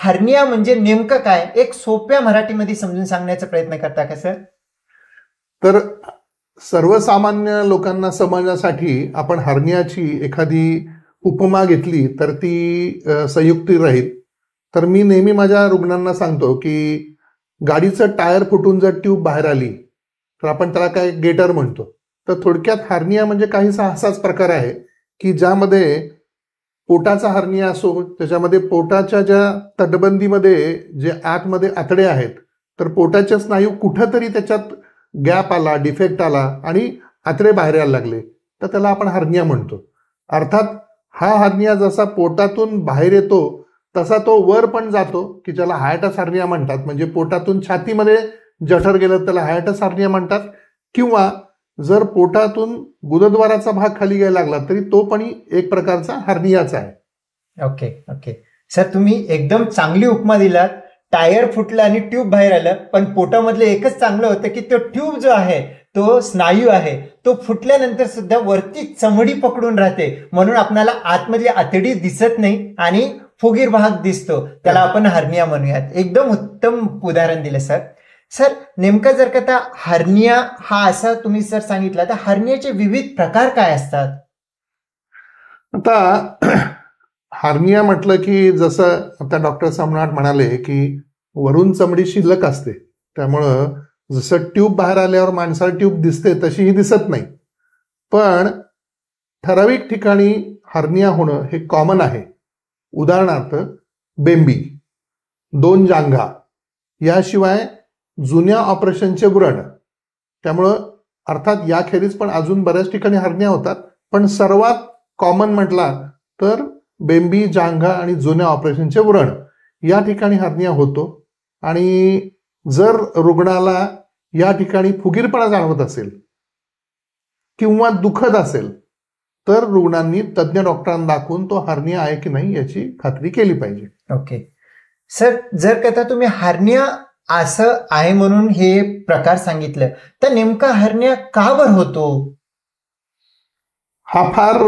Hernia म्हणजे नेमकं काय, एक सोप्या मराठीमध्ये समजून सांगण्याचा प्रयत्न करता का सर? तर सर्वसामान्य लोकांना समजण्यासाठी आपण हर्नियाची एखादी उपमा घेतली तर ती संयुक्ती राहील. तर मी नेहमी माझ्या रुग्णांना सांगतो की गाडीचं टायर फुटून जर ट्यूब बाहेर आली तर आपण त्याला काय गेटर म्हणतो. तर थोडक्यात हर्निया म्हणजे काहीसा असाच प्रकार आहे की ज्यामध्ये पोटाचा हर्निया असो, त्याच्यामध्ये पोटाच्या ज्या तटबंदीमध्ये जे आतमध्ये आतडे आहेत, तर पोटाचे स्नायू कुठंतरी त्याच्यात गॅप आला, डिफेक्ट आला आणि आतडे बाहेर यायला लागले तर त्याला आपण हर्निया म्हणतो. अर्थात हा हर्निया जसा पोटातून बाहेर येतो तसा तो वर पण जातो की ज्याला हायटस हर्निया म्हणतात. म्हणजे पोटातून छातीमध्ये जठर गेलं त्याला हायटस हर्निया म्हणतात. किंवा जर पोटातून गुदद्वाराचा भाग खाली घ्यायला लागला तरी तो पण एक प्रकारचा हर्नियाचा आहे. ओके ओके सर, तुम्ही एकदम चांगली उपमा दिलात. टायर फुटलं आणि ट्यूब बाहेर आलं, पण पोटामधलं एकच चांगलं होतं की तो ट्यूब जो आहे, तो स्नायू आहे, तो फुटल्यानंतर सुद्धा वरती चमडी पकडून राहते, म्हणून आपल्याला आतमधली आतडी दिसत नाही आणि फुगीर भाग दिसतो, त्याला आपण हर्निया म्हणूयात. एकदम उत्तम उदाहरण दिलं सर. सर नेमका जर का आता हर्निया हा असा तुम्ही सर सांगितला, तर हर्नियाचे विविध प्रकार काय असतात? आता हर्निया म्हटलं की जसं आता डॉक्टर सम्राट म्हणाले की वरून चमडी शिल्लक असते, त्यामुळं जसं ट्यूब बाहेर आल्यावर माणसाला ट्यूब दिसते तशी ही दिसत नाही. पण ठराविक ठिकाणी हर्निया होणं हे कॉमन आहे. उदाहरणार्थ बेंबी, 2 जांघा, याशिवाय जुन्या ऑपरेशनचे व्रण. त्यामुळं अर्थात याखेरीज पण अजून बऱ्याच ठिकाणी हर्निया होतात, पण सर्वात कॉमन म्हटला तर बेंबी, जांघा आणि जुन्या ऑपरेशनचे व्रण या ठिकाणी हर्निया होतो. आणि जर रुग्णाला या ठिकाणी फुगीरपणा जाणवत असेल किंवा दुखत असेल तर रुग्णांनी तज्ज्ञ डॉक्टरांना दाखवून तो हर्निया आहे की नाही याची खात्री केली पाहिजे. ओके सर, जर का तुम्ही हर्निया असं आहे म्हणून हे प्रकार सांगितलं, तर नेमका हर्निया का बरं होतो? हा फार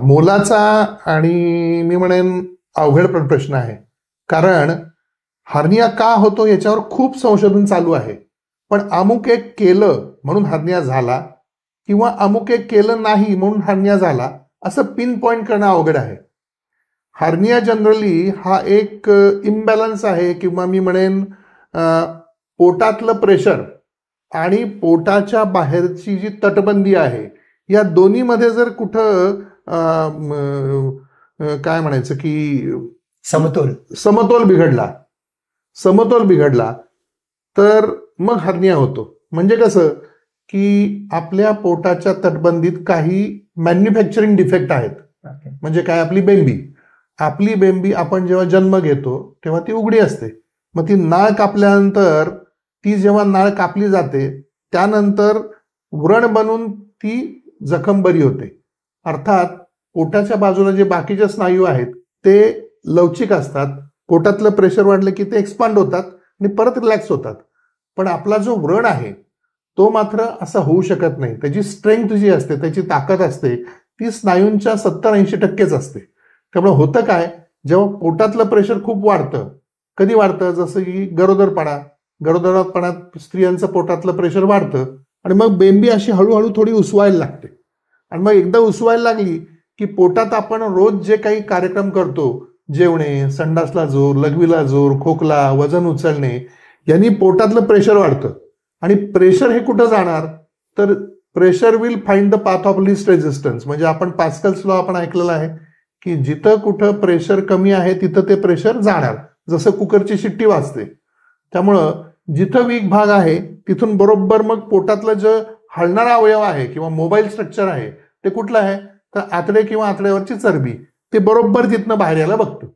मोलाचा आणि मी म्हणेन अवघड प्रश्न आहे. कारण हर्निया का होतो याच्यावर खूप संशोधन चालू आहे. पण अमुक एक केलं म्हणून हर्निया झाला किंवा अमुक एक केलं नाही म्हणून हर्निया झाला असं पिन पॉइंट करणं अवघड आहे. हर्निया जनरली हा एक इम्बॅलन्स आहे किंवा मी म्हणेन पोटातलं प्रेशर आणि पोटाच्या बाहेरची जी तटबंदी आहे या दोन्हीमध्ये जर कुठं काय म्हणायचं की समतोल बिघडला तर मग हर्निया होतो. म्हणजे कसं की आपल्या पोटाच्या तटबंदीत काही मॅन्युफॅक्चरिंग डिफेक्ट आहेत. म्हणजे काय, आपली बेंबी आपण जेव्हा जन्म घेतो तेव्हा ती उघडी असते. मग ती नाळ कापल्यानंतर ती जेव्हा नाळ कापली जाते त्यानंतर व्रण बनून ती जखम बरी होते. अर्थात पोटाच्या बाजूला जे बाकीचे स्नायू आहेत ते लवचिक असतात. पोटातलं प्रेशर वाढलं की ते एक्सपांड होतात आणि परत रिलॅक्स होतात. पण आपला जो व्रण आहे तो मात्र असा होऊ शकत नाही. त्याची स्ट्रेंथ जी असते, त्याची ताकद असते, ती स्नायूंच्या 70-80% असते. त्यामुळे होतं काय, जेव्हा पोटातलं प्रेशर खूप वाढतं, कधी वाढतं, जसं की गरोदरपणात स्त्रियांचं पोटातलं प्रेशर वाढतं आणि मग बेंबी अशी हळूहळू थोडी उसवायला लागते. आणि मग एकदा उसवायला लागली की पोटात आपण रोज जे काही कार्यक्रम करतो, जेवणे, संडासला जोर, लघवीला जोर, खोकला, वजन उचलणे, यांनी पोटातलं प्रेशर वाढतं. आणि प्रेशर हे कुठं जाणार, तर pressure will find the path of list resistance. म्हणजे आपण पास्कल्स लॉ आपण ऐकलेला आहे की जिथं कुठं प्रेशर कमी आहे तिथं ते प्रेशर जाणार, जसं कुकरची शिट्टी वाजते. त्यामुळं जिथं वीक भाग आहे तिथून बरोबर मग पोटातलं जे हलणारा अवयव आहे किंवा मोबाईल स्ट्रक्चर आहे ते कुठलं आहे, तर आतडे किंवा आतड्यावरची चरबी, ते बरोबर तिथनं बाहेर यायला बघतं.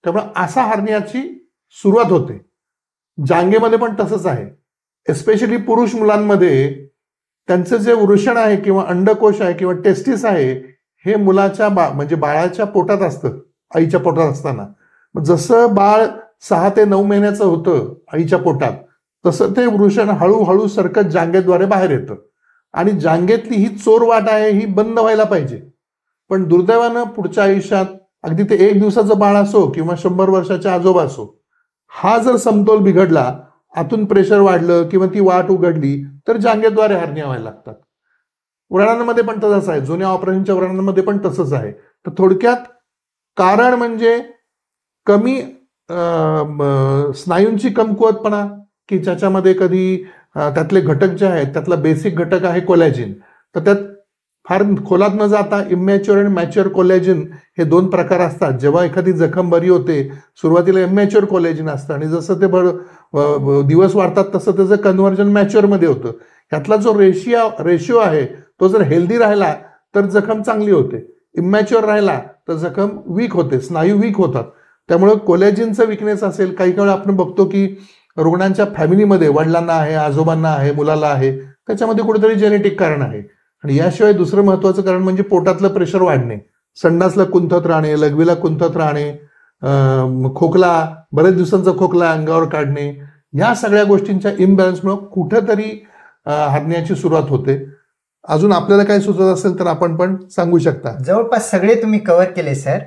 त्यामुळे असा हर्नियाची सुरुवात होते. जांघेमध्ये पण तसंच आहे. एस्पेशली पुरुष मुलांमध्ये त्यांचं जे वृषण आहे किंवा अंडकोश आहे किंवा टेस्टिस आहे हे मुलाच्या म्हणजे बाळाच्या पोटात असतं, आईच्या पोटात असताना. जसं बाळ 6 ते 9 महिन्याचं होतं आईच्या पोटात, तसं ते वृषण हळूहळू सरकत जांघेद्वारे बाहेर येतं. आणि जांघेतली ही चोरवाट आहे ही बंद व्हायला पाहिजे. पण दुर्दैवानं पुढच्या आयुष्यात अगदी ते 1 दिवसाचं बाळ असो किंवा 100 वर्षाचे आजोबा असो, हा जर समतोल बिघडला, आतून प्रेशर वाढलं किंवा ती वाट उघडली तर जांघेद्वारे हर्निया व्हायला लागतात. व्रणांमध्ये पण तसंच आहे, जुन्या ऑपरेशनच्या व्रणांमध्ये पण तसंच आहे. तर थोडक्यात कारण म्हणजे कमी स्नायूंची कमकुवतपणा, की ज्याच्यामध्ये कधी त्यातले घटक जे आहेत त्यातला बेसिक घटक आहे कोलॅजिन. तर त्यात फार खोलात न जाता इमॅच्युअर आणि मॅच्युअर कोलॅजिन हे 2 प्रकार असतात. जेव्हा एखादी जखम बरी होते सुरुवातीला इमॅच्युअर कोलॅजिन असतं आणि जसं ते दिवस वाढतात तसं त्याचं कन्व्हर्जन मॅच्युअरमध्ये होतं. ह्यातला जो रेशिओ आहे तो जर हेल्दी राहिला तर जखम चांगली होते, इमॅच्युअर राहिला तर जखम वीक होते, स्नायू वीक होतात. त्यामुळे कोलॅजिनचं विकनेस असेल, काही वेळा आपण बघतो की रुग्णांच्या फॅमिलीमध्ये वडिलांना आहे, आजोबांना आहे, मुलाला आहे, त्याच्यामध्ये कुठेतरी जेनेटिक कारण आहे. आणि याशिवाय दुसरं महत्वाचं कारण म्हणजे पोटातलं प्रेशर वाढणे, संडासला कुंथत राहणे, लघवीला कुंथत राहणे, खोकला, बरेच दिवसांचा खोकला अंगावर काढणे, या सगळ्या गोष्टींच्या इम्बॅलन्समुळे कुठेतरी हर्नियाची सुरुवात होते. अजून आपल्याला काय सुचत असेल तर आपण पण सांगू शकता. जवळपास सगळे तुम्ही कव्हर केले सर.